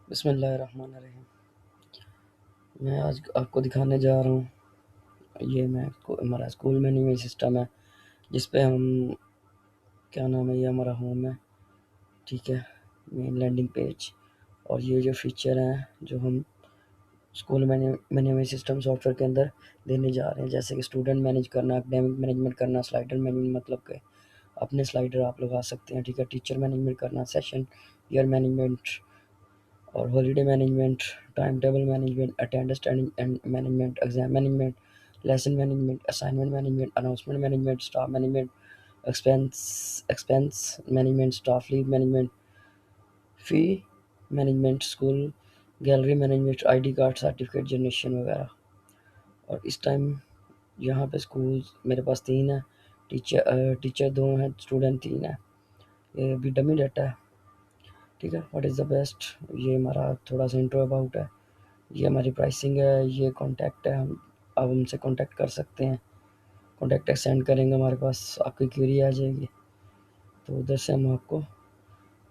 बिस्मिल्लाहिर्रहमानिर्रहीम। मैं आज आपको दिखाने जा रहा हूँ। ये मैं को हमारा स्कूल मैनेजमेंट सिस्टम है, जिस पे हम क्या नाम है, ये हमारा होम है, ठीक है, मेन लैंडिंग पेज। और ये जो फीचर हैं जो हम स्कूल मैनेजमेंट सिस्टम सॉफ्टवेयर के अंदर देने जा रहे हैं, जैसे कि स्टूडेंट मैनेज करना, एकेडमिक मैनेजमेंट करना, स्लाइडर मैनेजमेंट, मतलब कि अपने स्लाइडर आप लगा सकते हैं, ठीक है, टीचर मैनेजमेंट करना, सेशन ईयर मैनेजमेंट और holiday management, time table management, attendance and management, exam management, lesson management, assignment management, announcement management, staff management, expense management, staff leave management, fee management, school gallery management, ID card certificate generation वगैरह। और इस time यहाँ पे school मेरे पास 3 है, teacher 2 हैं, student 3 है। ये भी डमी डाटा है, ठीक है। व्हाट इज़ द बेस्ट, ये हमारा थोड़ा सा इंट्रो अबाउट है। ये हमारी प्राइसिंग है, ये कॉन्टैक्ट है, हम आप हमसे कॉन्टैक्ट कर सकते हैं। कॉन्टैक्ट सेंड करेंगे, हमारे पास आपकी क्वेरी आ जाएगी, तो उधर से हम आपको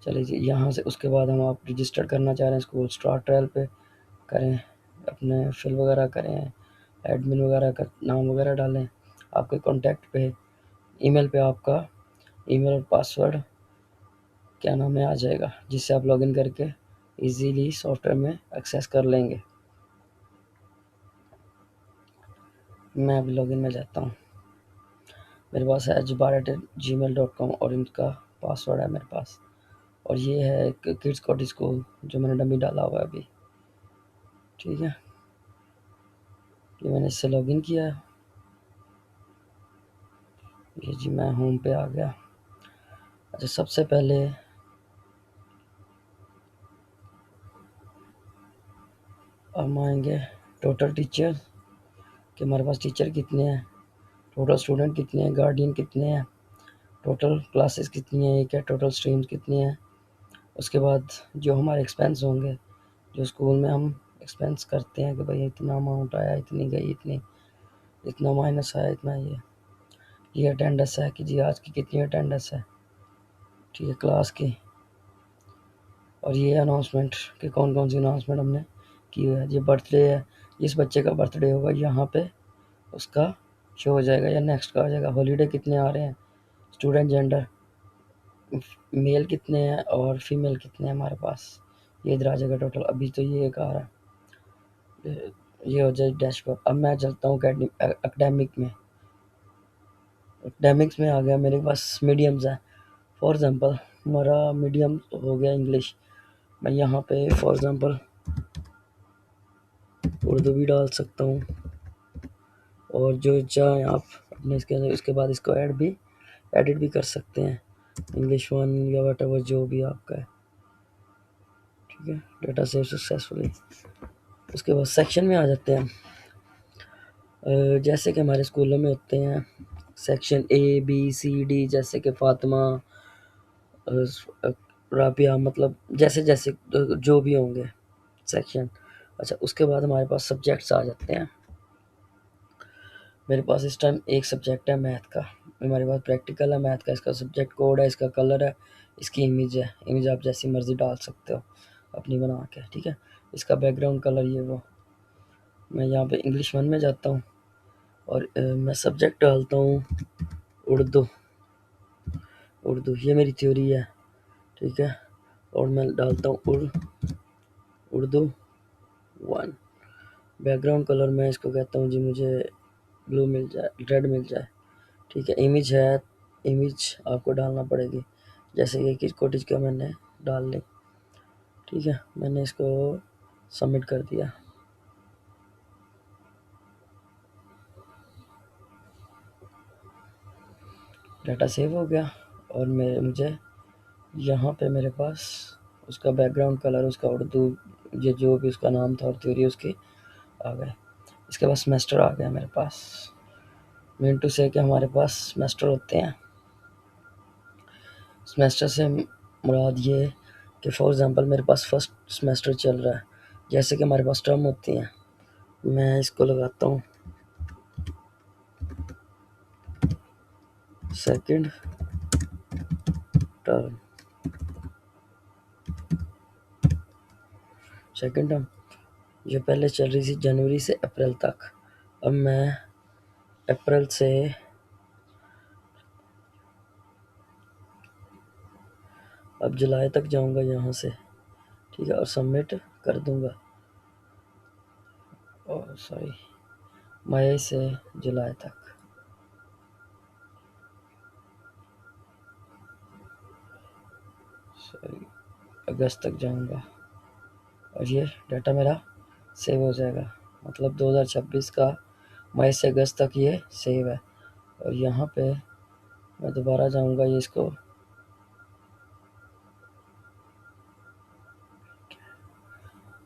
चले जी यहाँ से। उसके बाद हम आप रजिस्टर करना चाह रहे हैं स्कूल स्टार्ट ट्रायल पे, करें, अपने फिल वगैरह करें, एडमिन वगैरह का नाम वगैरह डालें, आपके कॉन्टैक्ट पे ईमेल पे आपका ईमेल और पासवर्ड क्या नाम है आ जाएगा, जिससे आप लॉगिन करके इजीली सॉफ्टवेयर में एक्सेस कर लेंगे। मैं अभी लॉगिन में जाता हूँ। मेरे पास है jubarat@gmail.com और इनका पासवर्ड है मेरे पास। और ये है एक किड्स कॉटेज स्कूल जो मैंने डमी डाला हुआ है अभी, ठीक है। ये मैंने इससे लॉगिन किया है। ये जी मैं होम पे आ गया। अच्छा, सबसे पहले हम आएंगे टोटल टीचर, कि हमारे पास टीचर कितने हैं, टोटल स्टूडेंट कितने हैं, गार्डियन कितने हैं, टोटल क्लासेस कितनी हैं, एक है, टोटल स्ट्रीम्स कितनी हैं। उसके बाद जो हमारे एक्सपेंस होंगे, जो स्कूल में हम एक्सपेंस करते हैं कि भाई इतना अमाउंट आया, इतनी गई, इतनी, इतना माइनस आया, इतना ये अटेंडेंस है कि जी आज की कितनी अटेंडेंस है, ठीक है, क्लास की। और ये अनाउंसमेंट कि कौन कौन सी अनाउंसमेंट हमने की हुई है। ये बर्थडे है, जिस बच्चे का बर्थडे होगा यहाँ पे उसका शो हो जाएगा या नेक्स्ट का हो जाएगा। हॉलीडे कितने आ रहे हैं, स्टूडेंट जेंडर, मेल कितने हैं और फीमेल कितने हैं हमारे पास, ये इधर आ जाएगा टोटल। अभी तो ये एक आ रहा है, ये हो जाए डैशबोर्ड। अब मैं चलता हूँ एकेडमिक में। एकेडमिक्स में आ गया, मेरे पास मीडियम्स है। फॉर एग्ज़ाम्पल हमारा मीडियम हो गया इंग्लिश, मैं यहाँ पे फॉर एग्ज़ाम्पल उर्दू भी डाल सकता हूँ, और जो चाहें आप अपने इसके अंदर उसके बाद इसको एडिट भी कर सकते हैं, इंग्लिश 1 या वट एवर जो भी आपका है, ठीक है। Data save successfully. उसके बाद सेक्शन में आ जाते हैं। जैसे कि हमारे स्कूलों में होते हैं section A B C D, जैसे कि फातिमा, राबिया, मतलब जैसे जैसे जो भी होंगे सेक्शन। अच्छा, उसके बाद हमारे पास सब्जेक्ट्स आ जाते हैं। मेरे पास इस टाइम एक सब्जेक्ट है मैथ का, हमारे पास प्रैक्टिकल है मैथ का, इसका सब्जेक्ट कोड है, इसका कलर है, इसकी इमेज है। इमेज आप जैसी मर्ज़ी डाल सकते हो अपनी बना के, ठीक है। इसका बैकग्राउंड कलर ये वो। मैं यहाँ पे इंग्लिश 1 में जाता हूँ और मैं सब्जेक्ट डालता हूँ उर्दू। उर्दू ये मेरी थ्योरी है, ठीक है। और मैं डालता हूँ उर्दू 1। बैकग्राउंड कलर मैं इसको कहता हूँ जी मुझे ब्लू मिल जाए, रेड मिल जाए, ठीक है। इमेज है, इमेज आपको डालना पड़ेगी, जैसे कि किस कॉटेज का मैंने डाल ली, ठीक है। मैंने इसको सबमिट कर दिया, डाटा सेव हो गया। और मुझे यहाँ पे मेरे पास उसका बैकग्राउंड कलर, उसका उर्दू, ये जो भी उसका नाम था और थ्योरी उसकी आ गए। इसके बाद सेमेस्टर आ गया मेरे पास। मीन टू से कि हमारे पास सेमेस्टर होते हैं। सेमेस्टर से मुराद ये कि फॉर एग्ज़ाम्पल मेरे पास फर्स्ट सेमेस्टर चल रहा है, जैसे कि हमारे पास टर्म होती हैं, मैं इसको लगाता हूँ सेकंड टर्म। सेकंड टर्म जो पहले चल रही थी जनवरी से अप्रैल तक, अब मैं अप्रैल से अब जुलाई तक जाऊंगा यहाँ से, ठीक है, और सबमिट कर दूंगा। और सॉरी, मई से जुलाई तक, सॉरी अगस्त तक जाऊंगा और ये डाटा मेरा सेव हो जाएगा। मतलब 2026 का मई से अगस्त तक ये सेव है। और यहाँ पे मैं दोबारा जाऊंगा, ये इसको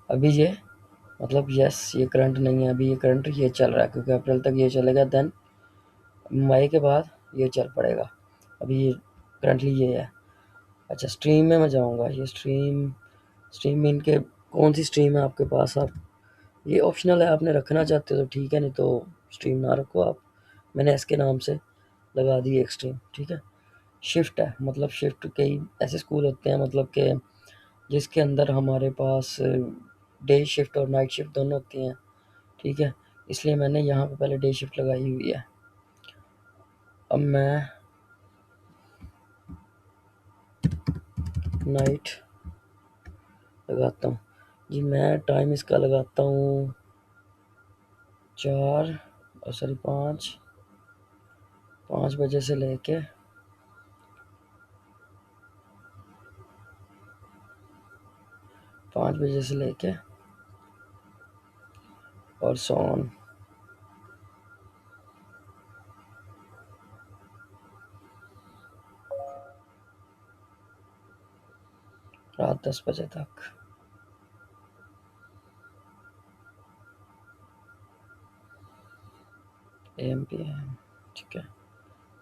अभी ये मतलब यस ये करंट नहीं है, अभी ये करंट ये चल रहा है क्योंकि अप्रैल तक ये चलेगा, देन मई के बाद ये चल पड़ेगा। अभी ये करंटली ये है। अच्छा स्ट्रीम में मैं जाऊंगा, ये स्ट्रीम में इनके कौन सी स्ट्रीम है आपके पास, आप ये ऑप्शनल है, आपने रखना चाहते हो तो ठीक है, नहीं तो स्ट्रीम ना रखो आप। मैंने इसके नाम से लगा दी एक स्ट्रीम, ठीक है। शिफ्ट है, मतलब शिफ्ट कई ऐसे स्कूल होते हैं मतलब कि जिसके अंदर हमारे पास डे शिफ्ट और नाइट शिफ्ट दोनों होती हैं, ठीक है। इसलिए मैंने यहाँ पे पहले डे शिफ्ट लगाई हुई है। अब मैं नाइट लगाता हूँ जी, मैं टाइम इसका लगाता हूँ 5 बजे से लेके 5 बजे से लेके और सोन रात 10 बजे तक। AM PM, ठीक है।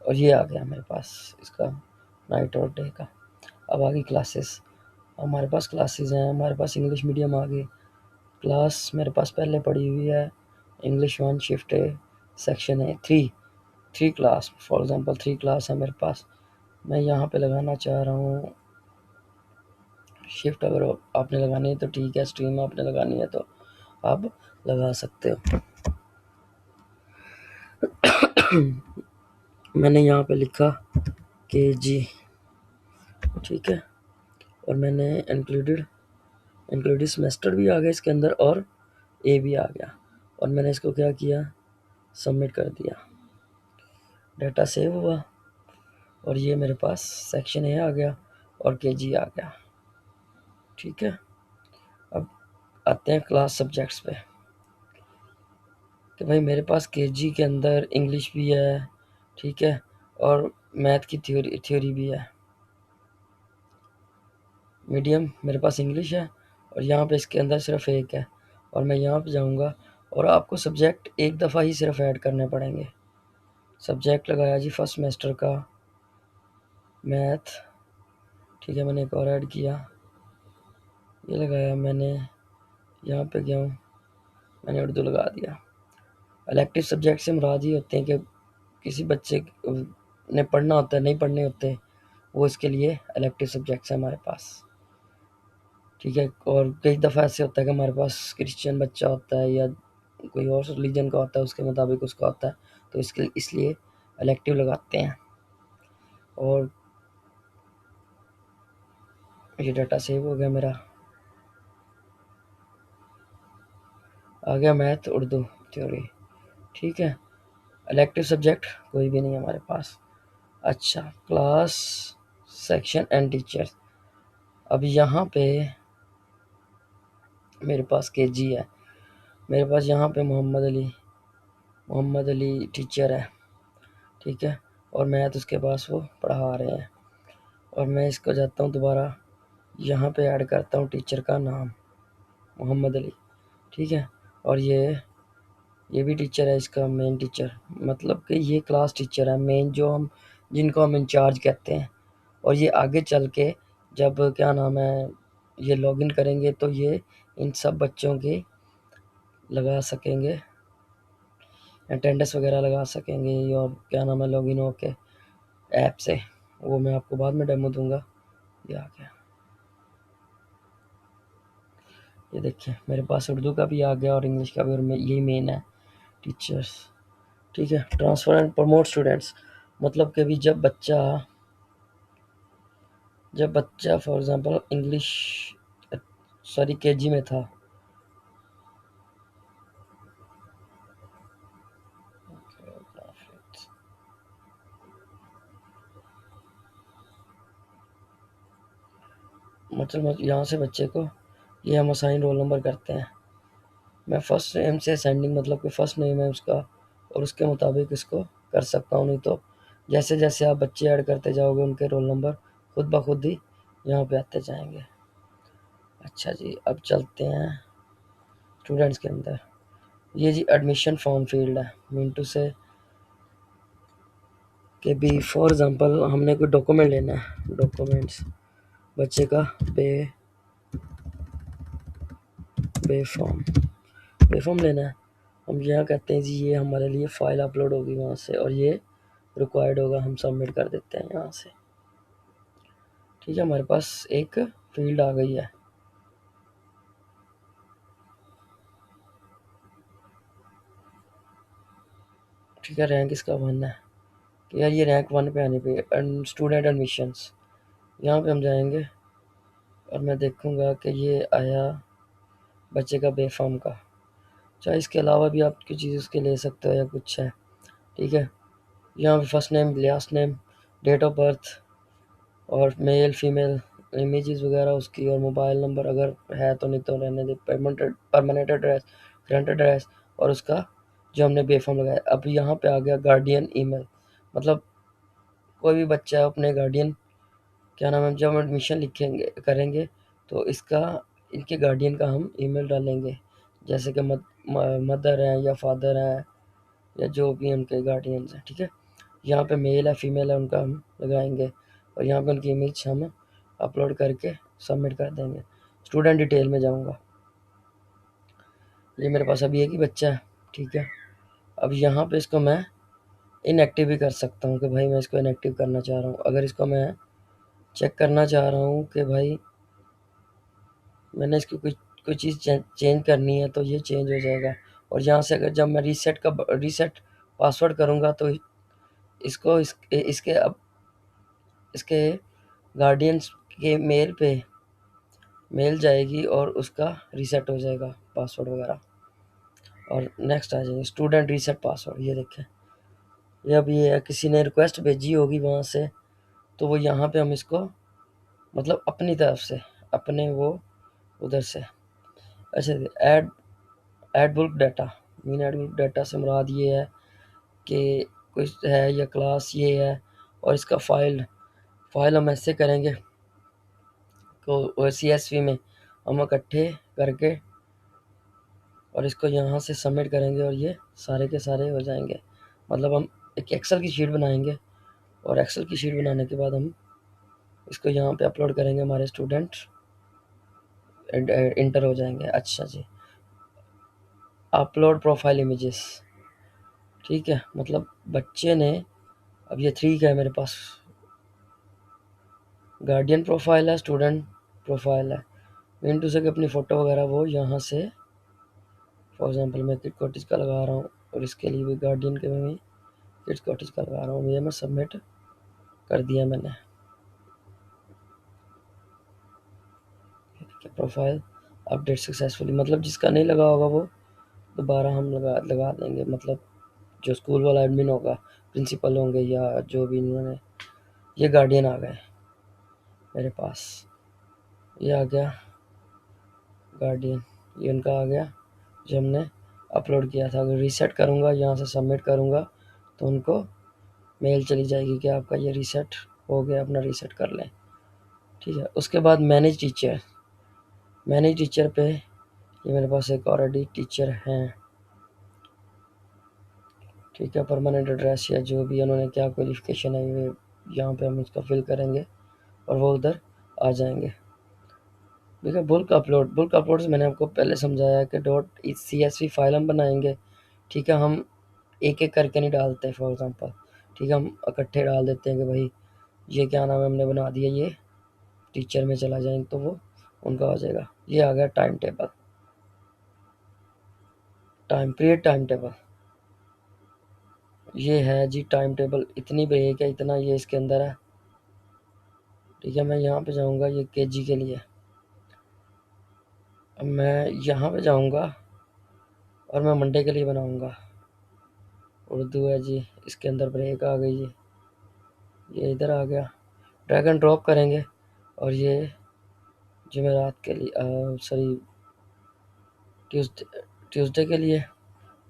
और ये आ गया मेरे पास इसका नाइट और डे का। अब आ गई क्लासेस, हमारे पास क्लासेस हैं, हमारे पास इंग्लिश मीडियम आ गई। क्लास मेरे पास पहले पड़ी हुई है इंग्लिश 1 शिफ्ट ए सेक्शन है 3 क्लास, फॉर एग्जांपल 3 क्लास है मेरे पास। मैं यहाँ पे लगाना चाह रहा हूँ शिफ्ट, अगर आपने लगानी है तो ठीक है, स्ट्रीम आपने लगानी है तो आप लगा सकते हो। मैंने यहाँ पे लिखा KG, ठीक है। और मैंने इंक्लूडेड सेमेस्टर भी आ गया इसके अंदर और ए भी आ गया। और मैंने इसको क्या किया, सबमिट कर दिया, डाटा सेव हुआ और ये मेरे पास सेक्शन ए आ गया और KG आ गया, ठीक है। अब आते हैं क्लास सब्जेक्ट्स पे कि भाई मेरे पास KG के अंदर इंग्लिश भी है, ठीक है, और मैथ की थ्योरी भी है। मीडियम मेरे पास इंग्लिश है और यहाँ पे इसके अंदर सिर्फ एक है। और मैं यहाँ पे जाऊँगा और आपको सब्जेक्ट एक दफ़ा ही सिर्फ ऐड करने पड़ेंगे। सब्जेक्ट लगाया जी फर्स्ट सेमेस्टर का मैथ, ठीक है। मैंने एक और ऐड किया, ये लगाया मैंने, यहाँ पे गया हूँ, मैंने उर्दू लगा दिया। इलेक्टिव सब्जेक्ट से मुराद ये होते हैं कि किसी बच्चे ने पढ़ना होता है, नहीं पढ़ने होते, वो इसके लिए इलेक्टिव सब्जेक्ट्स है हमारे पास, ठीक है। और कई दफ़ा ऐसे होता है कि हमारे पास क्रिश्चियन बच्चा होता है या कोई और रिलीजन का होता है, उसके मुताबिक उसका होता है, तो इसके इसलिए इलेक्टिव लगाते हैं। और ये डाटा सेव हो गया मेरा, आ गया मैथ उर्दू थ्योरी, ठीक है। इलेक्टिव सब्जेक्ट कोई भी नहीं है हमारे पास। अच्छा क्लास सेक्शन एंड टीचर, अब यहाँ पे मेरे पास KG है, मेरे पास यहाँ पे मोहम्मद अली टीचर है, ठीक है। और मैथ उसके पास वो पढ़ा रहे हैं। और मैं इसको जाता हूँ दोबारा, यहाँ पे ऐड करता हूँ टीचर का नाम मोहम्मद अली, ठीक है। और ये भी टीचर है, इसका मेन टीचर, मतलब कि ये क्लास टीचर है मेन, जो हम जिनको हम इंचार्ज कहते हैं। और ये आगे चल के जब क्या नाम है ये लॉगिन करेंगे तो ये इन सब बच्चों की लगा सकेंगे, अटेंडेंस वगैरह लगा सकेंगे और क्या नाम है लॉगिन होके ऐप से, वो मैं आपको बाद में डेमो दूंगा। ये आ गया, ये देखिए मेरे पास उर्दू का भी आ गया और इंग्लिश का भी, और यही मेन है टीचर्स। ठीक है, ट्रांसफ़र एंड प्रमोट स्टूडेंट्स, मतलब कि अभी जब बच्चा for example English sorry KG में था, मतलब यहाँ से बच्चे को ये हम असाइन रोल नंबर करते हैं। मैं फर्स्ट नेम से असेंडिंग, मतलब कि फर्स्ट नेम है उसका और उसके मुताबिक इसको कर सकता हूँ, नहीं तो जैसे जैसे आप बच्चे ऐड करते जाओगे उनके रोल नंबर खुद ब खुद ही यहाँ पे आते जाएंगे। अच्छा जी, अब चलते हैं स्टूडेंट्स के अंदर। ये जी एडमिशन फॉर्म फील्ड है, मिंटू से कि भी फॉर एग्ज़ाम्पल हमने कोई डॉक्यूमेंट लेना है, डॉक्यूमेंट्स बच्चे का पे पे फॉर्म पे फॉर्म लेना है। हम यहाँ कहते हैं जी ये हमारे लिए फ़ाइल अपलोड होगी वहाँ से, और ये रिक्वायर्ड होगा, हम सबमिट कर देते हैं यहाँ से। ठीक है, हमारे पास एक फील्ड आ गई है। ठीक है, रैंक इसका 1 है कि यार ये रैंक 1 पे आने पे स्टूडेंट एडमिशन्स, यहाँ पे हम जाएंगे और मैं देखूँगा कि ये आया बच्चे का बे फॉर्म का। चाहे इसके अलावा भी आप कुछ चीज़ उसके ले सकते हो या कुछ है। ठीक है, यहाँ पे first name, last name, date of birth और मेल फीमेल इमेजेस वगैरह उसकी, और मोबाइल नंबर अगर है तो, नहीं तो रहने दे, परमानेंट एड्रेस, करंट एड्रेस, और उसका जो हमने बेफॉर्म लगाया। अब यहाँ पे आ गया गार्डियन ईमेल, मतलब कोई भी बच्चा अपने गार्डियन, क्या नाम है, जब हम एडमिशन लिखेंगे करेंगे तो इसका, इनके गार्डियन का हम ईमेल डालेंगे, जैसे कि मदर हैं या फादर हैं या जो भी उनके गार्डियंस हैं। ठीक है, यहाँ पे मेल है फीमेल है उनका हम लगाएंगे, और यहाँ पे उनकी इमेज हम अपलोड करके सबमिट कर देंगे। स्टूडेंट डिटेल में जाऊँगा, ये मेरे पास अभी एक ही बच्चा है। ठीक है, अब यहाँ पे इसको मैं इनएक्टिव भी कर सकता हूँ कि भाई मैं इसको इनएक्टिव करना चाह रहा हूँ। अगर इसको मैं चेक करना चाह रहा हूँ कि भाई मैंने इसकी कोई कोई चीज़ चेंज करनी है तो ये चेंज हो जाएगा। और यहाँ से अगर जब मैं रीसेट पासवर्ड करूँगा तो इसको इसके गार्डियंस के मेल पे मेल जाएगी और उसका रीसेट हो जाएगा पासवर्ड वगैरह। और नेक्स्ट आ जाएंगे स्टूडेंट रीसेट पासवर्ड, ये देखें ये अब ये है, किसी ने रिक्वेस्ट भेजी होगी वहाँ से, तो वो यहाँ पे हम इसको मतलब अपनी तरफ से अपने वो उधर से। अच्छा, add add book data, mean add book data से मुराद ये है कि कुछ है या क्लास ये है, और इसका फाइल हम ऐसे करेंगे तो CSV में हम इकट्ठे करके और इसको यहाँ से सबमिट करेंगे और ये सारे के सारे हो जाएंगे। मतलब हम एक एक्सेल की शीट बनाएंगे और एक्सेल की शीट बनाने के बाद हम इसको यहाँ पे अपलोड करेंगे, हमारे स्टूडेंट इंटर हो जाएंगे। अच्छा जी, अपलोड प्रोफाइल इमेजेस। ठीक है, मतलब बच्चे ने, अब ये 3 का है मेरे पास, गार्डियन प्रोफाइल है, स्टूडेंट प्रोफाइल है। मिंटू से अपनी फ़ोटो वगैरह वो यहाँ से, फॉर एग्ज़ाम्पल मैं किड कॉटेज का लगा रहा हूँ और इसके लिए भी गार्डियन के में किड्स कॉटेज का लगा रहा हूँ, ये मैं सबमिट कर दिया मैंने। प्रोफाइल अपडेट सक्सेसफुली, मतलब जिसका नहीं लगा होगा वो दोबारा हम लगा देंगे, मतलब जो स्कूल वाला एडमिन होगा, प्रिंसिपल होंगे या जो भी इन्होंने। ये गार्डियन आ गए मेरे पास, ये आ गया गार्डियन, ये उनका आ गया जो हमने अपलोड किया था। अगर रीसेट करूँगा यहाँ से सबमिट करूँगा तो उनको मेल चली जाएगी कि आपका ये रीसेट हो गया, अपना रीसेट कर लें। ठीक है, उसके बाद मैनेज टीचर पे ये मेरे पास एक ऑलरेडी टीचर हैं। ठीक है, परमानेंट एड्रेस या जो भी उन्होंने क्या क्वालिफिकेशन है ये यहाँ पे हम इसका फिल करेंगे और वो उधर आ जाएंगे। ठीक है, बुल्क अपलोड से मैंने आपको पहले समझाया कि .csv फाइल हम बनाएंगे। ठीक है, हम एक एक करके नहीं डालते, फॉर एग्ज़ाम्पल ठीक है हम इकट्ठे डाल देते हैं कि भाई ये क्या नाम है हमने बना दिया, ये टीचर में चला जाएंगे तो वो उनका हो जाएगा। ये आ गया time table. Create time table. ये है जी टाइम टेबल, इतनी ब्रेक है, इतना ये इसके अंदर है। ठीक है, मैं यहाँ पे जाऊँगा, ये केजी के लिए। अब मैं यहाँ पे जाऊँगा और मैं मंडे के लिए बनाऊँगा। उर्दू है जी, इसके अंदर ब्रेक आ गई जी, ये इधर आ गया। ड्रैग एंड ड्रॉप करेंगे और ये जुमेरात के लिए, सॉरी, ट्यूसडे ट्यूसडे के लिए।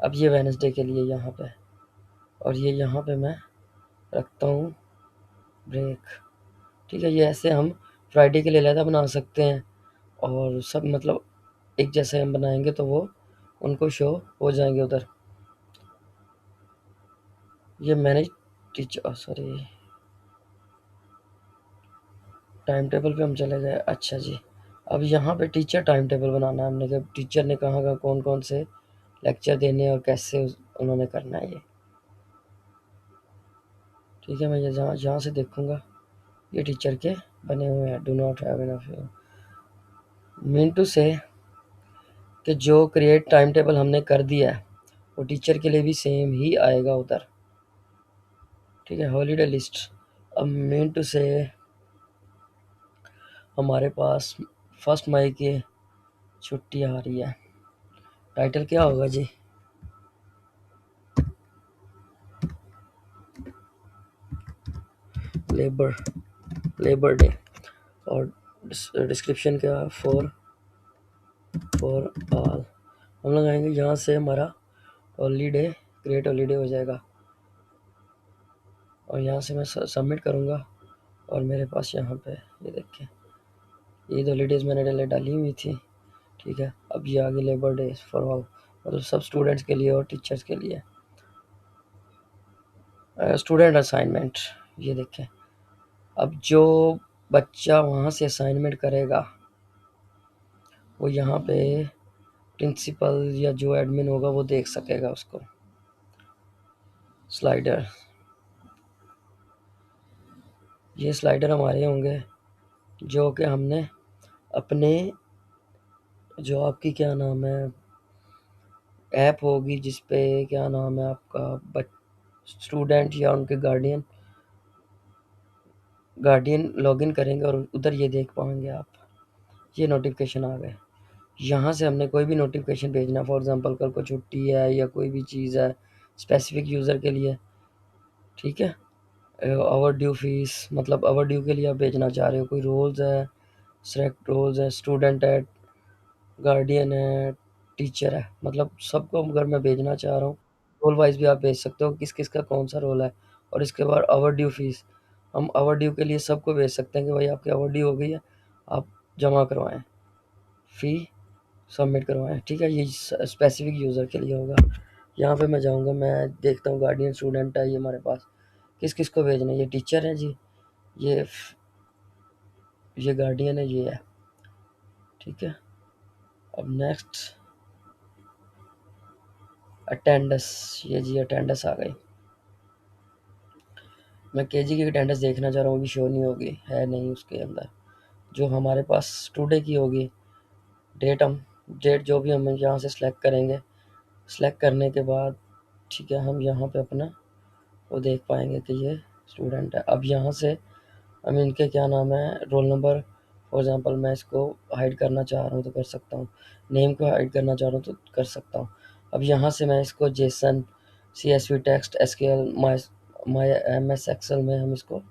अब ये वेडनेसडे के लिए यहाँ पे, और ये यहाँ पे मैं रखता हूँ ब्रेक। ठीक है, ये ऐसे हम फ्राइडे के लिए अलहदा बना सकते हैं, और सब मतलब एक जैसे हम बनाएंगे तो वो उनको शो हो जाएंगे उधर। ये मैंने टीचर, सॉरी, टाइम टेबल पे हम चले गए। अच्छा जी, अब यहाँ पे टीचर टाइम टेबल बनाना है हमने, कि टीचर ने कहाँ कहाँ कौन कौन से लेक्चर देने और कैसे उन्होंने करना है ये। ठीक है, मैं ये जहाँ से देखूँगा ये टीचर के बने हुए हैं। Do not have enough, mean to say कि जो क्रिएट टाइम टेबल हमने कर दिया है वो टीचर के लिए भी सेम ही आएगा उधर। ठीक है, हॉलीडे लिस्ट। अब मीन टू से हमारे पास 1 मई की छुट्टी आ रही है। टाइटल क्या होगा जी? Labour labour day. और डिस्क्रिप्शन क्या? For all. हम लोग आएंगे यहाँ से, हमारा हॉलीडे क्रिएट हॉलीडे हो जाएगा, और यहाँ से मैं सबमिट करूँगा। और मेरे पास यहाँ पे ये देखें, ईद हॉलीडेज़ मैंने डाली हुई थी। ठीक है, अब ये आगे लेबर डे फॉर ऑल, मतलब सब स्टूडेंट्स के लिए और टीचर्स के लिए। स्टूडेंट असाइनमेंट, ये देखें, अब जो बच्चा वहाँ से असाइनमेंट करेगा वो यहाँ पे प्रिंसिपल या जो एडमिन होगा वो देख सकेगा उसको। स्लाइडर, ये स्लाइडर हमारे होंगे जो कि हमने अपने, जो आपकी क्या नाम है ऐप होगी जिस पे क्या नाम है आपका स्टूडेंट या उनके गार्डियन लॉगिन करेंगे और उधर ये देख पाएंगे आप। ये नोटिफिकेशन आ गए, यहाँ से हमने कोई भी नोटिफिकेशन भेजना, फॉर एग्जांपल कल को छुट्टी है या कोई भी चीज़ है स्पेसिफिक यूज़र के लिए। ठीक है, ओवर ड्यू फीस, मतलब ओवर ड्यू के लिए आप भेजना चाह रहे हो, कोई रोल्स है, सेलेक्ट रोल्स है, स्टूडेंट है, गार्डियन है, टीचर है, मतलब सबको अगर मैं भेजना चाह रहा हूँ रोल वाइज भी आप भेज सकते हो किस किस का कौन सा रोल है। और इसके बाद ओवर ड्यू फीस, हम ओवर ड्यू के लिए सबको भेज सकते हैं कि भाई आपकी ओवर ड्यू हो गई है, आप जमा करवाएं, फ़ी सबमिट करवाएं। ठीक है, ये स्पेसिफिक यूज़र के लिए होगा। यहाँ पे मैं जाऊँगा, मैं देखता हूँ गार्डियन स्टूडेंट है ये हमारे पास, किस किस को भेजना है। ये टीचर है जी, ये गार्डियन है, ये है। ठीक है, अब नेक्स्ट अटेंडेंस, ये जी अटेंडेंस आ गई। मैं केजी की अटेंडेंस देखना चाह रहा हूँ, अभी शो नहीं होगी, है नहीं उसके अंदर। जो हमारे पास टुडे की होगी डेट जो भी हम यहाँ से सिलेक्ट करेंगे, सिलेक्ट करने के बाद ठीक है हम यहाँ पे अपना वो देख पाएंगे कि ये स्टूडेंट है। अब यहाँ से हम इनके क्या नाम है रोल नंबर, फॉर एग्जांपल मैं इसको हाइड करना चाह रहा हूँ तो कर सकता हूँ, नेम को हाइड करना चाह रहा हूँ तो कर सकता हूँ। अब यहाँ से मैं इसको जेसन, CSV टेक्स्ट, SQL, माई MS एक्सेल में हम इसको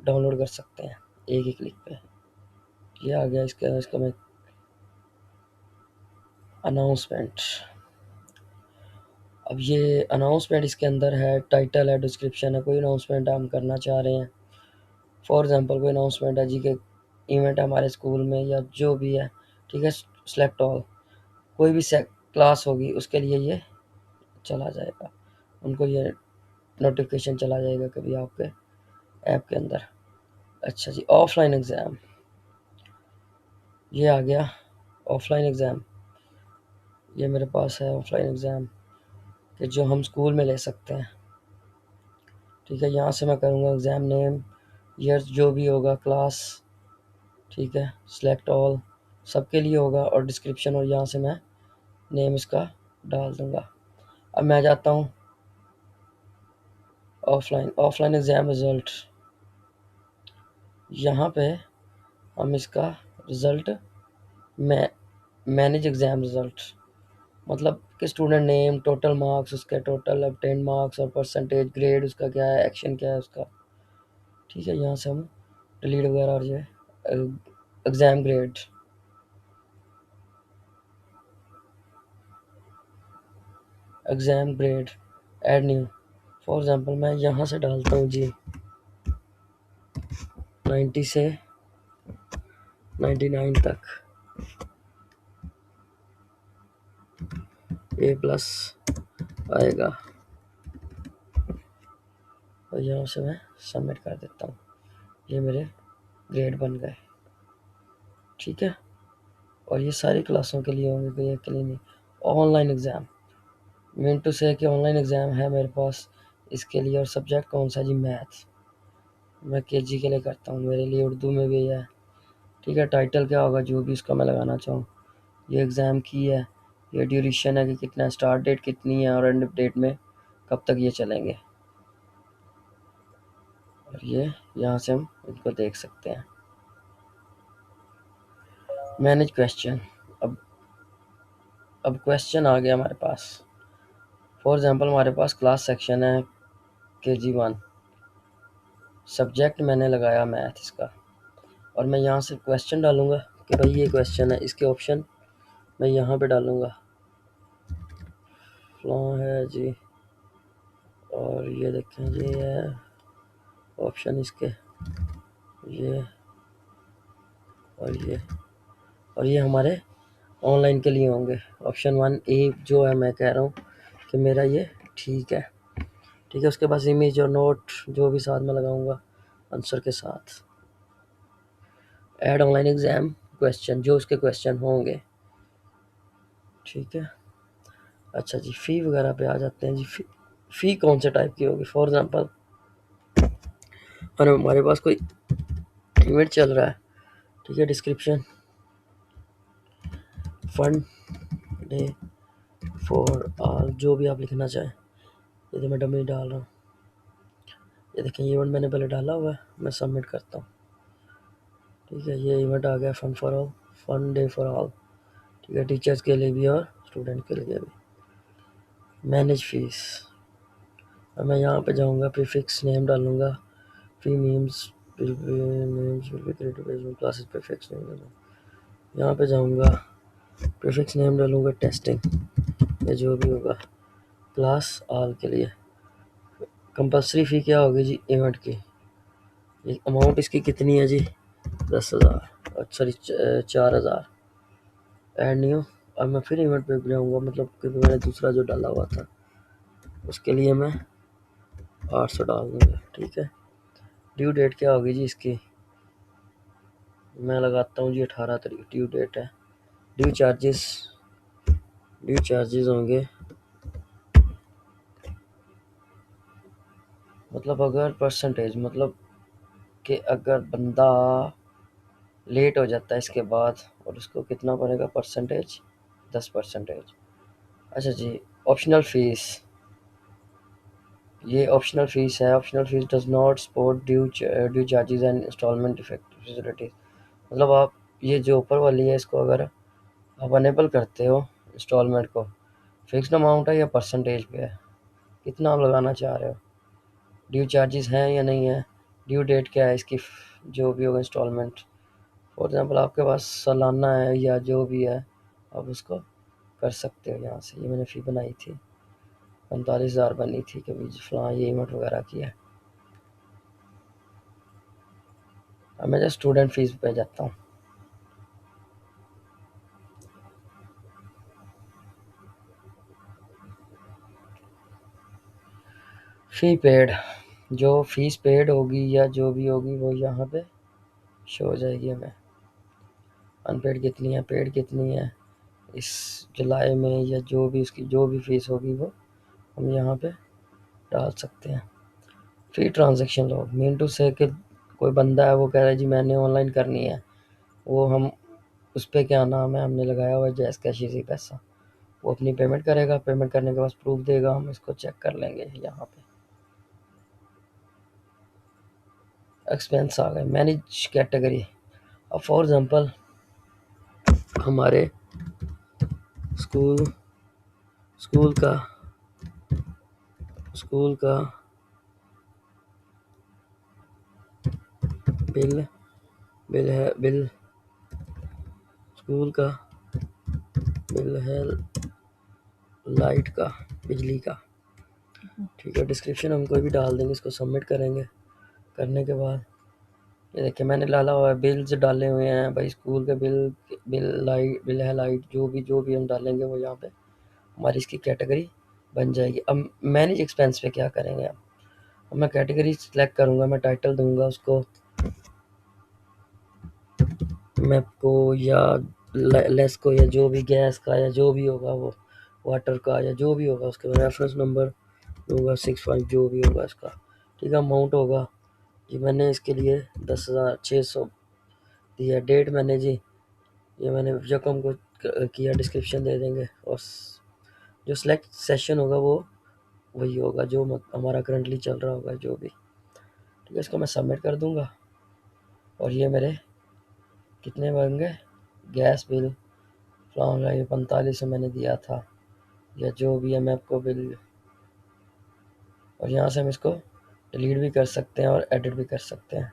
डाउनलोड कर सकते हैं एक ही क्लिक पे। ये आ गया, इसका मैं अनाउंसमेंट। अब ये अनाउंसमेंट इसके अंदर है, टाइटल है, डिस्क्रिप्शन है, कोई अनाउंसमेंट हम करना चाह रहे हैं। फॉर एग्जांपल कोई अनाउंसमेंट है जी के इवेंट है हमारे स्कूल में या जो भी है। ठीक है, सेलेक्ट ऑल, कोई भी क्लास होगी उसके लिए ये चला जाएगा, उनको ये नोटिफिकेशन चला जाएगा कभी आपके ऐप के अंदर। अच्छा जी, ऑफलाइन एग्ज़ाम, ये आ गया ऑफलाइन एग्ज़ाम। ये मेरे पास है ऑफलाइन एग्ज़ाम कि जो हम स्कूल में ले सकते हैं। ठीक है, यहाँ से मैं करूँगा एग्ज़ाम नेम, ईयर जो भी होगा, क्लास। ठीक है, सेलेक्ट ऑल सबके लिए होगा, और डिस्क्रिप्शन, और यहाँ से मैं नेम इसका डाल दूंगा। अब मैं जाता हूँ ऑफलाइन एग्ज़ाम रिज़ल्ट। यहाँ पे हम इसका रिज़ल्ट मै मैनेज एग्ज़ाम रिज़ल्ट, मतलब कि स्टूडेंट नेम, टोटल मार्क्स, उसके टोटल ऑब्टेन मार्क्स और परसेंटेज, ग्रेड उसका क्या है, एक्शन क्या है उसका। ठीक है, यहाँ से हम डिलीट वगैरह और ये exam grade, exam grade, add new. For example मैं यहाँ से डालता हूँ जी 90 से 99 तक ए प्लस आएगा, और यहाँ से मैं सबमिट कर देता हूँ। ये मेरे ग्रेड बन गए। ठीक है, और ये सारी क्लासों के लिए होंगे, कोई एक के लिए नहीं। Online exam, mean to say कि ऑनलाइन एग्ज़ाम है मेरे पास इसके लिए, और सब्जेक्ट कौन सा जी, मैथ। मैं केजी के लिए करता हूँ, मेरे लिए उर्दू में भी है। ठीक है, टाइटल क्या होगा जो भी उसका मैं लगाना चाहूँ। ये एग्ज़ाम की है, ये ड्यूरेशन है कि कितना, स्टार्ट डेट कितनी है, और एंड डेट में कब तक ये चलेंगे। और ये यहाँ से हम इनको देख सकते हैं। Manage question. अब अब क्वेश्चन आ गया हमारे पास। फॉर एग्ज़ाम्पल हमारे पास क्लास सेक्शन है KG1, सब्जेक्ट मैंने लगाया मैथ इसका, और मैं यहाँ से क्वेश्चन डालूँगा कि भाई ये क्वेश्चन है, इसके ऑप्शन मैं यहाँ पे डालूँगा, फ्लॉ है जी, और ये देखें ये है ऑप्शन इसके, ये और ये, और ये हमारे ऑनलाइन के लिए होंगे। ऑप्शन 1A जो है, मैं कह रहा हूँ कि मेरा ये ठीक है। ठीक है, उसके बाद इमेज और नोट जो भी साथ में लगाऊंगा आंसर के साथ। ऐड ऑनलाइन एग्ज़ाम क्वेश्चन, जो उसके क्वेश्चन होंगे। ठीक है, अच्छा जी, फ़ी वगैरह पे आ जाते हैं जी। फ़ी कौन से टाइप की होगी। फॉर एग्ज़ाम्पल और हमारे पास कोई इवेंट चल रहा है, ठीक है, description fund day for all, जो भी आप लिखना चाहें। ये तो मैं डमी डाल रहा हूँ। ये देखें, इवेंट मैंने पहले डाला हुआ है, मैं सबमिट करता हूँ। ठीक है, ये इवेंट आ गया, fun for all, fun day for all. ठीक है, टीचर्स के लिए भी और स्टूडेंट के लिए भी। मैनेज फीस, अब मैं यहाँ पे जाऊँगा, प्रीफिक्स नेम डालूँगा, free memes classes prefix name डालूँगा। यहाँ पे जाऊँगा, प्रीफिक्स नेम डालूँगा टेस्टिंग, या जो भी होगा, क्लास ऑल के लिए। कंपल्सरी फ़ी क्या होगी जी इवेंट की, ये अमाउंट इसकी कितनी है जी, 10,000, सॉरी 4,000। ऐड न्यू, अब मैं फिर इवेंट पे जाऊँगा, मतलब क्योंकि मैंने दूसरा जो डाला हुआ था उसके लिए मैं 800 डाल दूँगा। ठीक है, ड्यू डेट क्या होगी जी इसकी, मैं लगाता हूँ जी 18 तारीख ड्यू डेट है। ड्यू चार्जेस होंगे, मतलब अगर परसेंटेज, मतलब कि अगर बंदा लेट हो जाता है इसके बाद, और उसको कितना पड़ेगा परसेंटेज, 10%। अच्छा जी, ऑप्शनल फ़ीस, ये ऑप्शनल फ़ीस है। Optional fees does not support due charges and installment effective facilities, मतलब आप ये जो ऊपर वाली है इसको अगर आप अनेबल करते हो इंस्टॉलमेंट को, फिक्स्ड अमाउंट है या परसेंटेज पे है, कितना आप लगाना चाह रहे हो, ड्यू चार्जेस हैं या नहीं है, ड्यू डेट क्या है इसकी, जो भी होगा इंस्टॉलमेंट। फॉर एग्ज़ाम्पल आपके पास सालाना है या जो भी है, आप उसको कर सकते हो यहाँ से। ये मैंने फ़ी बनाई थी 45,000 बनी थी, कभी फलां ये इवेंट वगैरह किया। अब मैं जस्ट स्टूडेंट फ़ीस पे जाता हूँ। फ़ी पेड, जो फ़ीस पेड होगी या जो भी होगी वो यहाँ पे शो हो जाएगी हमें। अनपेड कितनी है, पेड कितनी है इस जुलाई में, या जो भी उसकी जो भी फ़ीस होगी वो हम यहाँ पे डाल सकते हैं। फ़ी transaction log, mean to say कि कोई बंदा है वो कह रहा है जी मैंने ऑनलाइन करनी है, वो हम उस पे क्या नाम है हमने लगाया हुआ है जैस कैश इजी पैसा, वो अपनी पेमेंट करेगा, पेमेंट करने के बाद प्रूफ देगा, हम इसको चेक कर लेंगे। यहाँ पे एक्सपेंस आ गए, मैनेज कैटेगरी। अब फॉर एग्जांपल हमारे स्कूल स्कूल का स्कूल का बिल बिल है बिल स्कूल का बिल है लाइट का, बिजली का। ठीक है, डिस्क्रिप्शन हम कोई भी डाल देंगे, इसको सबमिट करेंगे। करने के बाद ये देखिए मैंने डाला हुआ है, बिल्स डाले हुए हैं भाई, स्कूल के बिल है लाइट, जो भी हम डालेंगे वो यहाँ पे हमारी इसकी कैटेगरी बन जाएगी। अब मैनेज एक्सपेंस पे क्या करेंगे अब मैं कैटेगरी सिलेक्ट करूँगा, मैं टाइटल दूंगा उसको मैप को या लेस को, या जो भी गैस का या जो भी होगा वो वाटर का या जो भी होगा, उसके बाद रेफरेंस नंबर दूंगा 65 जो भी होगा इसका। ठीक है, अमाउंट होगा जी मैंने इसके लिए 10,600 दिया। डेट मैंने जी ये मैंने रकम को किया, डिस्क्रिप्शन दे देंगे। और जो सिलेक्ट सेशन होगा वो वही होगा जो हमारा करंटली चल रहा होगा जो भी। ठीक है, इसको मैं सबमिट कर दूंगा और ये मेरे कितने बन गए, गैस बिल फलाना ये 4500 मैंने दिया था, या जो भी है मैं आपको बिल। और यहाँ से हम इसको डिलीट भी कर सकते हैं और एडिट भी कर सकते हैं।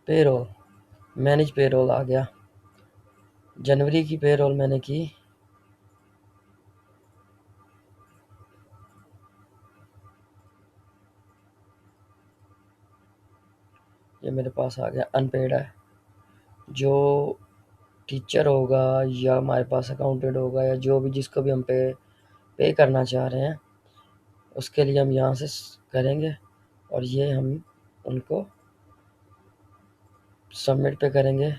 पेरोल, मैनेज पेरोल आ गया, जनवरी की पेरोल मैंने की। ये मेरे पास आ गया, अनपेड है। जो टीचर होगा या हमारे पास अकाउंटेंट होगा या जो भी जिसको भी हम पे करना चाह रहे हैं उसके लिए हम यहाँ से करेंगे और ये हम उनको सबमिट पे करेंगे।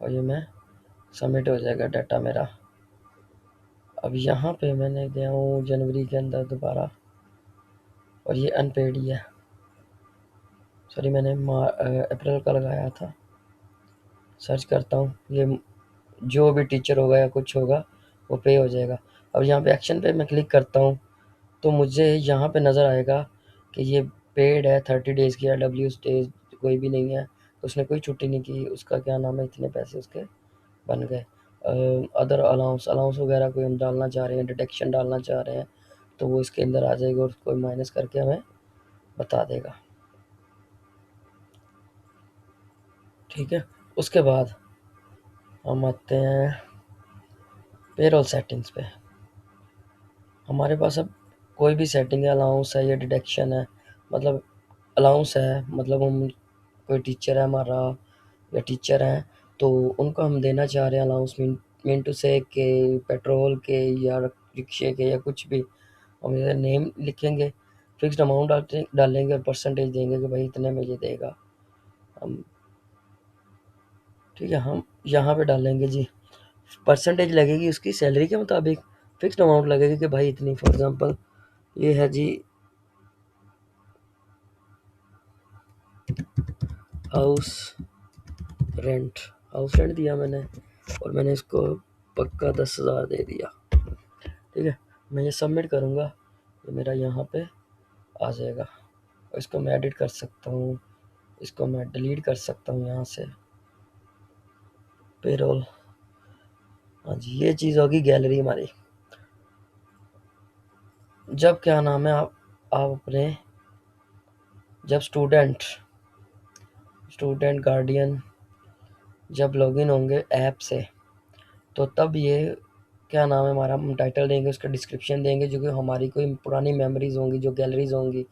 और ये मैं सबमिट हो जाएगा डाटा मेरा। अब यहाँ पे मैंने दिया हूँ जनवरी के अंदर दोबारा, और ये अनपेड ही है। सॉरी मैंने अप्रैल का लगाया था। सर्च करता हूँ, ये जो भी टीचर होगा या कुछ होगा वो पे हो जाएगा। अब यहाँ पे एक्शन पे मैं क्लिक करता हूँ तो मुझे यहाँ पे नज़र आएगा कि ये पेड है 30 डेज़ की, या डब्ल्यू डेज कोई भी नहीं है, उसने कोई छुट्टी नहीं की, उसका क्या नाम है, इतने पैसे उसके बन गए। अदर अलाउंस अलाउंस वगैरह कोई हम डालना चाह रहे हैं, डिडक्शन डालना चाह रहे हैं तो वो इसके अंदर आ जाएगा और उसको माइनस करके हमें बता देगा। ठीक है, उसके बाद हम आते हैं पेरोल सेटिंग्स पे। हमारे पास अब कोई भी सेटिंग है, अलाउंस है या डिडक्शन है, मतलब अलाउंस है मतलब हम कोई टीचर है हमारा या टीचर हैं तो उनको हम देना चाह रहे हैं अलाउंस, मीन टू से के पेट्रोल के या रिक्शे के या कुछ भी, हम इधर नेम लिखेंगे, फिक्स्ड अमाउंट डालेंगे और परसेंटेज देंगे कि भाई इतने में ये देगा हम। ठीक है, हम यहाँ पे डालेंगे जी, परसेंटेज लगेगी उसकी सैलरी के मुताबिक, फिक्स्ड अमाउंट लगेगी कि भाई इतनी। फॉर एग्जांपल ये है जी हाउस रेंट, हाउस रेंट दिया मैंने और मैंने इसको पक्का 10,000 दे दिया। ठीक है, मैं ये सबमिट करूँगा तो मेरा यहाँ पे आ जाएगा और इसको मैं एडिट कर सकता हूँ, इसको मैं डिलीट कर सकता हूँ यहाँ से। पेरोल, हाँ जी, ये चीज़ होगी गैलरी हमारी। जब क्या नाम है आप अपने जब स्टूडेंट गार्डियन जब लॉगिन होंगे ऐप से तो तब ये क्या नाम है हमारा, हम टाइटल देंगे, उसका डिस्क्रिप्शन देंगे जो कि हमारी कोई पुरानी मेमोरीज होंगी, जो गैलरीज होंगी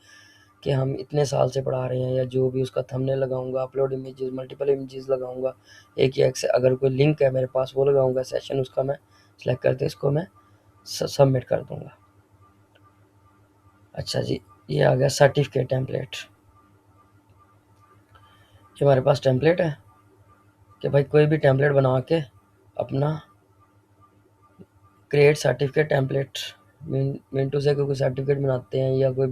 कि हम इतने साल से पढ़ा रहे हैं, या जो भी उसका थंबनेल लगाऊंगा, अपलोड इमेजेस, मल्टीपल इमेजेस लगाऊंगा, एक या एक से अगर कोई लिंक है मेरे पास वो लगाऊंगा, सेशन उसका मैं सेलेक्ट करके इसको मैं सबमिट कर दूंगा। अच्छा जी, ये आ गया सर्टिफिकेट टेम्पलेट। ये हमारे पास टेम्पलेट है कि भाई कोई भी टेम्पलेट बना के अपना क्रिएट सर्टिफिकेट टेम्पलेट, मिंटू से कोई सर्टिफिकेट बनाते हैं या कोई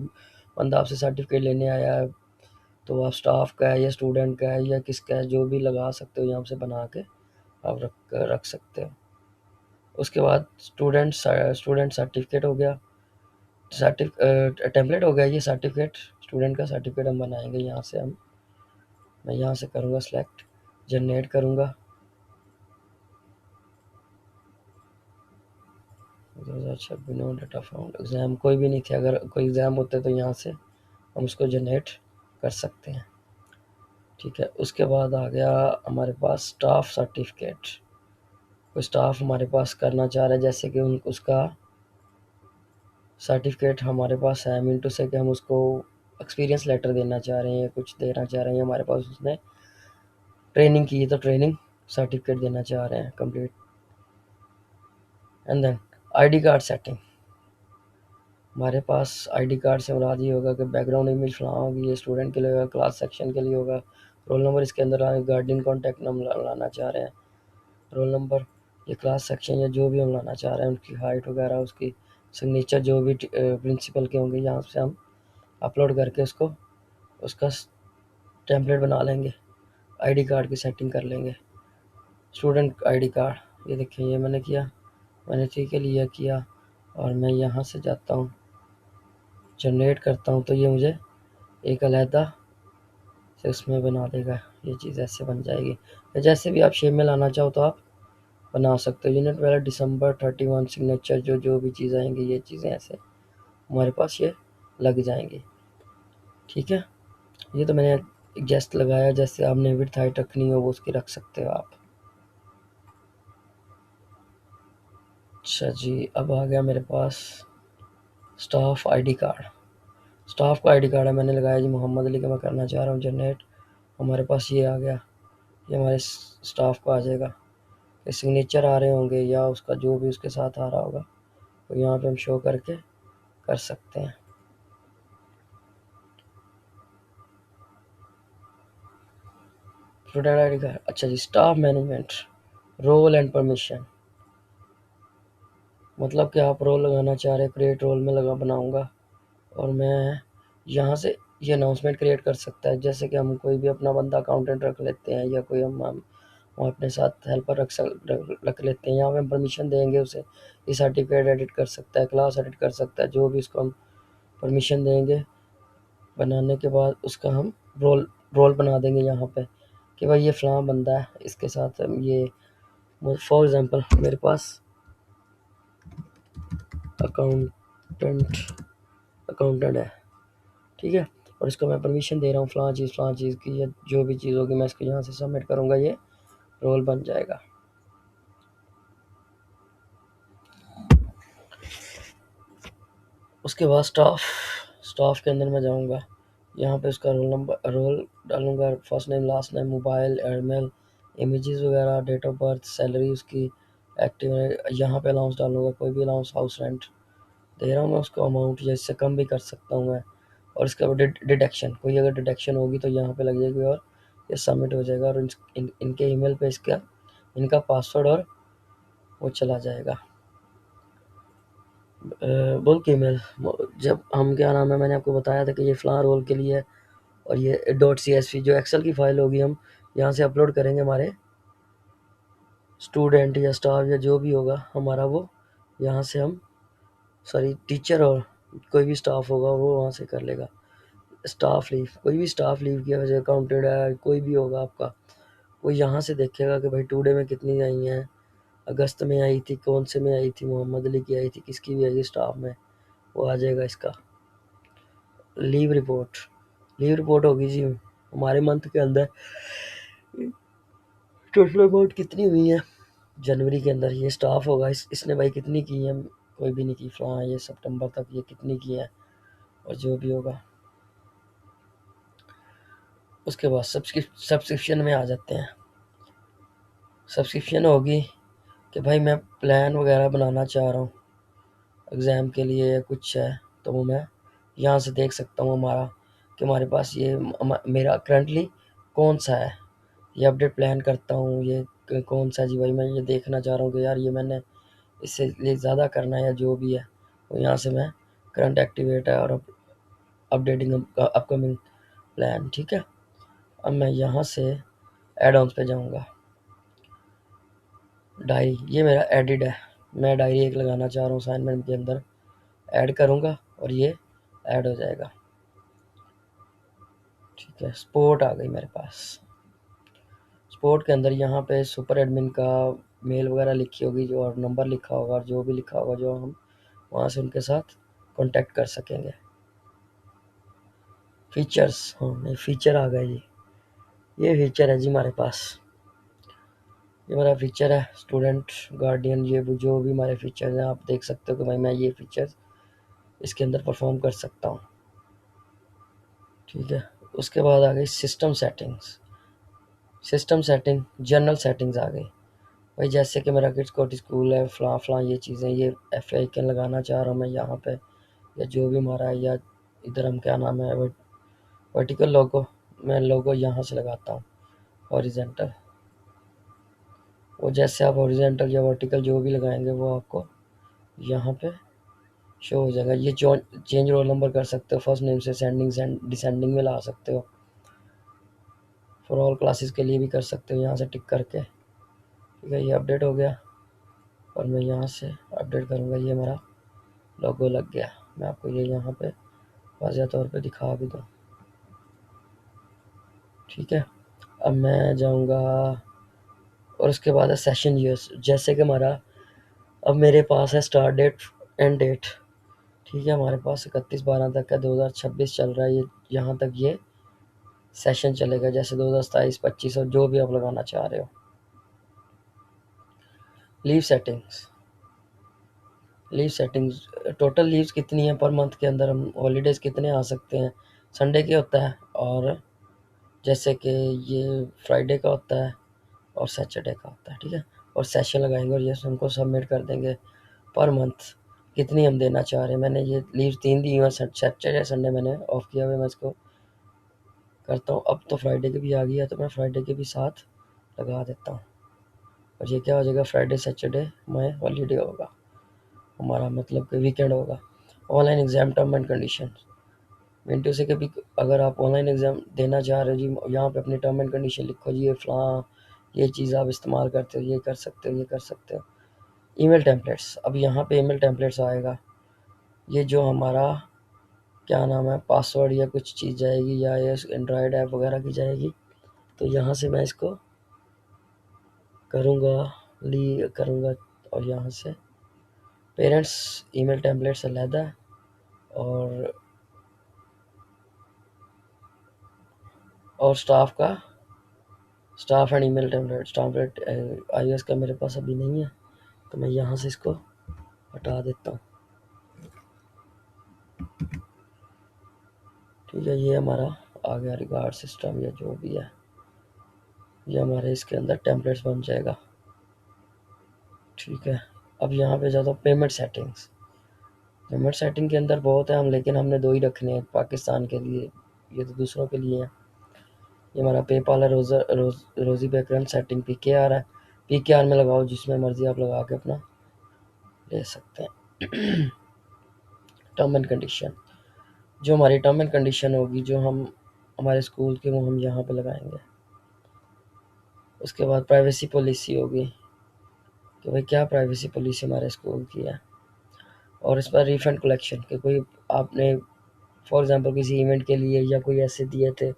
बंदा आपसे सर्टिफिकेट लेने आया है तो आप स्टाफ का है या स्टूडेंट का है या किसका है, जो भी लगा सकते हो यहाँ से बना के आप रख सकते हो। उसके बाद स्टूडेंट सर्टिफिकेट हो गया, टेम्पलेट हो गया ये सर्टिफिकेट, स्टूडेंट का सर्टिफिकेट हम बनाएंगे यहाँ से। मैं यहाँ से करूँगा सिलेक्ट, जनरेट करूँगा। अच्छा, बिनो डाटा फाउंड एग्ज़ाम कोई भी नहीं थे, अगर कोई एग्ज़ाम होते तो यहाँ से हम उसको जनरेट कर सकते हैं। ठीक है, उसके बाद आ गया हमारे पास स्टाफ सर्टिफिकेट। कोई स्टाफ हमारे पास करना चाह रहे हैं, जैसे कि उसका सर्टिफिकेट हमारे पास है मिंटू से, कि हम उसको एक्सपीरियंस लेटर देना चाह रहे हैं, कुछ देना चाह रहे हैं, हमारे पास उसने ट्रेनिंग की है तो ट्रेनिंग सर्टिफिकेट देना चाह रहे हैं complete. And then ID card setting, हमारे पास आईडी कार्ड से मुराद ये होगा कि बैकग्राउंड इमेज फलां होगी, ये स्टूडेंट के लिए होगा, क्लास सेक्शन के लिए होगा, रोल नंबर इसके अंदर गार्डियन कॉन्टैक्ट नंबर लाना चाह रहे हैं, रोल नंबर, ये क्लास सेक्शन या जो भी हम लाना चाह रहे हैं, उनकी हाइट वगैरह, उसकी सिग्नेचर जो भी प्रिंसिपल के होंगे, यहाँ से हम अपलोड करके उसको उसका टेम्पलेट बना लेंगे, आईडी कार्ड की सेटिंग कर लेंगे। स्टूडेंट आईडी कार्ड, ये देखिए ये मैंने किया, मैंने ठीक है लिया किया, और मैं यहाँ से जाता हूँ जनरेट करता हूँ, तो ये मुझे एक अलहदा से उसमें बना देगा, ये चीज़ ऐसे बन जाएगी। या जैसे भी आप शेप में लाना चाहो तो आप बना सकते हो। यूनिट वाला दिसंबर 31 सिग्नेचर, जो जो भी चीज़ आएंगी ये चीज़ें ऐसे हमारे पास ये लग जाएंगी। ठीक है, ये तो मैंने एक जेस्ट लगाया, जैसे आपने विड्थ हाइट रखनी हो वो उसकी रख सकते हो आप। अच्छा जी, अब आ गया मेरे पास स्टाफ आईडी कार्ड। स्टाफ का आईडी कार्ड है, मैंने लगाया जी मोहम्मद अली का, मैं करना चाह रहा हूँ जनरेट। हमारे पास ये आ गया, ये हमारे स्टाफ का आ जाएगा, सिग्नेचर आ रहे होंगे या उसका जो भी उसके साथ आ रहा होगा, तो यहाँ पे हम शो करके कर सकते हैं। स्टूडेंट आईडी कार्ड, अच्छा जी, staff management, role and permission, मतलब कि आप रोल लगाना चाह रहे हैं, क्रिएट रोल में लगा बनाऊंगा, और मैं यहाँ से ये अनाउंसमेंट क्रिएट कर सकता है, जैसे कि हम कोई भी अपना बंदा अकाउंटेंट रख लेते हैं, या कोई हम अपने साथ हेल्पर रख लेते हैं, यहाँ पे हम परमिशन देंगे उसे, ये सर्टिफिकेट एडिट कर सकता है, क्लास एडिट कर सकता है, जो भी उसको हम परमिशन देंगे, बनाने के बाद उसका हम रोल बना देंगे यहाँ पे, कि भाई ये फ़लाँ बंदा है, इसके साथ हम ये, फॉर एग्ज़ाम्पल मेरे पास अकाउंटेंट अकाउंटेंट है, ठीक है, और इसको मैं परमिशन दे रहा हूँ फ़लाँ चीज़ की, या जो भी चीज़ होगी मैं इसको यहाँ से सबमिट करूँगा, ये रोल बन जाएगा। उसके बाद स्टाफ के अंदर मैं जाऊँगा, यहाँ पे उसका रोल डालूँगा, first name, last name, mobile, email, images वगैरह, डेट ऑफ बर्थ, सैलरी उसकी एक्टिव है, यहाँ पे अलाउंस डालूँगा, कोई भी अलाउंस, हाउस रेंट दे रहा हूँ मैं उसको अमाउंट, या इससे कम भी कर सकता हूँ मैं। और इसके बाद डिडक्शन, कोई अगर डिडक्शन होगी तो यहाँ पे लग जाएगी, और ये सबमिट हो जाएगा, और इनके ईमेल पे इसका इनका पासवर्ड और वो चला जाएगा, बुक ईमेल। जब हम, क्या नाम है, मैंने आपको बताया था कि ये फ़लाँ रोल के लिए है, और ये .csv जो एक्सेल की फ़ाइल होगी, हम यहाँ से अपलोड करेंगे, हमारे स्टूडेंट या स्टाफ या जो भी होगा हमारा, वो यहाँ से हम, सॉरी टीचर और कोई भी स्टाफ होगा वो वहाँ से कर लेगा। स्टाफ लीव, कोई भी स्टाफ लीव की वजह, अकाउंटेड है, कोई भी होगा आपका, वो यहाँ से देखेगा कि भाई टुडे में कितनी आई हैं, अगस्त में आई थी, कौन से में आई थी, मोहम्मद अली की आई थी, किसकी भी आई थी स्टाफ में, वो आ जाएगा इसका। लीव रिपोर्ट होगी जी हमारे मंथ के अंदर टोटल अमाउंट कितनी हुई है जनवरी के अंदर, ये स्टाफ होगा, इसने भाई कितनी की है, कोई भी नहीं की, हाँ ये सितंबर तक ये कितनी की है, और जो भी होगा। उसके बाद सब्सक्रिप्शन में आ जाते हैं। सब्सक्रिप्शन होगी कि भाई मैं प्लान वगैरह बनाना चाह रहा हूँ एग्ज़ाम के लिए या कुछ है, तो वो मैं यहाँ से देख सकता हूँ हमारा, कि हमारे पास ये मेरा करंटली कौन सा है, ये अपडेट प्लान करता हूँ, ये कौन सा जी भाई, मैं ये देखना चाह रहा हूँ कि यार ये मैंने इससे लिए ज़्यादा करना है या जो भी है, वो यहाँ से मैं करंट एक्टिवेट है और अपडेटिंग अपकमिंग प्लान, ठीक है। अब मैं यहाँ से एड ऑन्स पे जाऊँगा। डायरी, ये मेरा एडिड है, मैं डायरी एक लगाना चाह रहा हूँ असाइनमेंट के अंदर, ऐड करूँगा और ये ऐड हो जाएगा, ठीक है। स्पोर्ट आ गई मेरे पास। स्पोर्ट के अंदर यहाँ पे सुपर एडमिन का मेल वगैरह लिखी होगी जो, और नंबर लिखा होगा, और जो भी लिखा होगा जो हम वहाँ से उनके साथ कांटेक्ट कर सकेंगे। फीचर्स, हाँ नहीं फीचर आ गए जी, ये फीचर है जी हमारे पास, ये मेरा फीचर है स्टूडेंट गार्डियन, ये जो भी हमारे फीचर्स हैं आप देख सकते हो कि भाई मैं ये फीचर्स इसके अंदर परफॉर्म कर सकता हूँ, ठीक है। उसके बाद आ गई system settings. System setting general settings आ गई, भाई जैसे कि मेरा किड्स कोटी स्कूल है, फ़लाँ फ़लाँ ये चीज़ें, ये एफ आइकन लगाना चाह रहा हूँ मैं यहाँ पे, या जो भी हमारा है, या इधर हम क्या नाम है वर्टिकल लोगो, मैं लोगो यहाँ से लगाता हूँ हॉरिजेंटल, वो जैसे आप हॉरिजेंटल या वर्टिकल जो भी लगाएंगे वो आपको यहाँ पे शो हो जाएगा। ये जो चेंज रोल नंबर कर सकते हो, फर्स्ट नेम से सेंडिंग डिसेंडिंग में ला सकते हो, फॉर ऑल क्लासेस के लिए भी कर सकते हो यहाँ से टिक करके, ठीक है। ये अपडेट हो गया और मैं यहाँ से अपडेट करूँगा, ये मेरा लोगो लग गया। मैं आपको ये यहाँ पे वाज़िह तौर पे दिखा भी दूँ, ठीक है। अब मैं जाऊँगा और उसके बाद है सेशन यूज़, जैसे कि हमारा अब मेरे पास है स्टार्ट डेट एंड डेट, ठीक है। हमारे पास 31/12 तक का 2026 चल रहा है, ये यहाँ तक ये सेशन चलेगा, जैसे 2027, 25 और जो भी आप लगाना चाह रहे हो। Leave settings, leave settings total leaves कितनी है पर मंथ के अंदर, हम हॉलीडेज़ कितने आ सकते हैं, संडे के होता है, और जैसे कि ये फ्राइडे का होता है और सैटरडे का होता है, ठीक है। और सेशन लगाएंगे और ये हमको सबमिट कर देंगे पर मंथ कितनी हम देना चाह रहे हैं। मैंने ये लीव 3 दी हुई है, सैटरडे संडे मैंने ऑफ किया हुआ है, मैं इसको करता हूँ। अब तो फ्राइडे की भी आ गई है तो मैं फ्राइडे के भी साथ लगा देता हूँ, और ये क्या हो जाएगा, फ्राइडे सैटरडे में हॉलीडे होगा हमारा, मतलब कि वीकेंड होगा। Online exam term and condition, मिनटू से कभी अगर आप ऑनलाइन एग्ज़ाम देना चाह रहे हो जी, यहाँ पे अपनी टर्म एंड कंडीशन लिखो जी, ये फ़लाँ ये चीज़ आप इस्तेमाल करते हो, ये कर सकते हो, ये कर सकते हो। ईमेल टेम्पलेट्स, अब यहाँ पे ईमेल टेम्पलेट्स आएगा, ये जो हमारा क्या नाम है पासवर्ड या कुछ चीज़ जाएगी, या ये एंड्रॉयड ऐप वगैरह की जाएगी, तो यहाँ से मैं इसको करूँगा और यहाँ से पेरेंट्स ईमेल टेम्पलेट्स अलहदा है, और staff and email template, iOS का मेरे पास अभी नहीं है, तो मैं यहाँ से इसको हटा देता हूँ, ठीक है। ये हमारा आ गया रिगार्ड सिस्टम या जो भी है, ये हमारे इसके अंदर टेम्पलेट्स बन जाएगा, ठीक है। अब यहाँ पे जाता हूँ पेमेंट सेटिंग्स। पेमेंट सेटिंग के अंदर बहुत है, हम लेकिन हमने 2 ही रखने हैं पाकिस्तान के लिए, ये तो दूसरों के लिए है। ये हमारा पेपाल है, रोज़ी पे करंट सेटिंग PKR है, PKR में लगाओ, जिसमें मर्जी आप लगा के अपना ले सकते हैं। टर्म एंड कंडीशन, जो हमारी टर्म एंड कंडीशन होगी जो हम हमारे स्कूल के, वो हम यहाँ पे लगाएंगे। उसके बाद प्राइवेसी पॉलिसी होगी कि भाई क्या प्राइवेसी पॉलिसी हमारे स्कूल की है, और इस पर रिफंड कलेक्शन कि कोई आपने फॉर एग्जांपल किसी इवेंट के लिए या कोई ऐसे दिए थे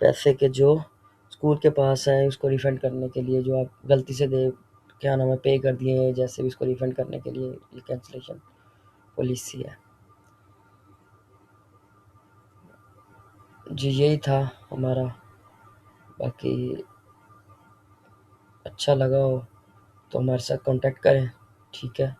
पैसे के जो स्कूल के पास हैं, उसको रिफंड करने के लिए, जो आप गलती से दे क्या नाम है पे कर दिए हैं, जैसे भी उसको रिफंड करने के लिए ये कैंसिलेशन पॉलिसी है जी। यही था हमारा, बाकी अच्छा लगा हो तो हमारे साथ कांटेक्ट करें, ठीक है।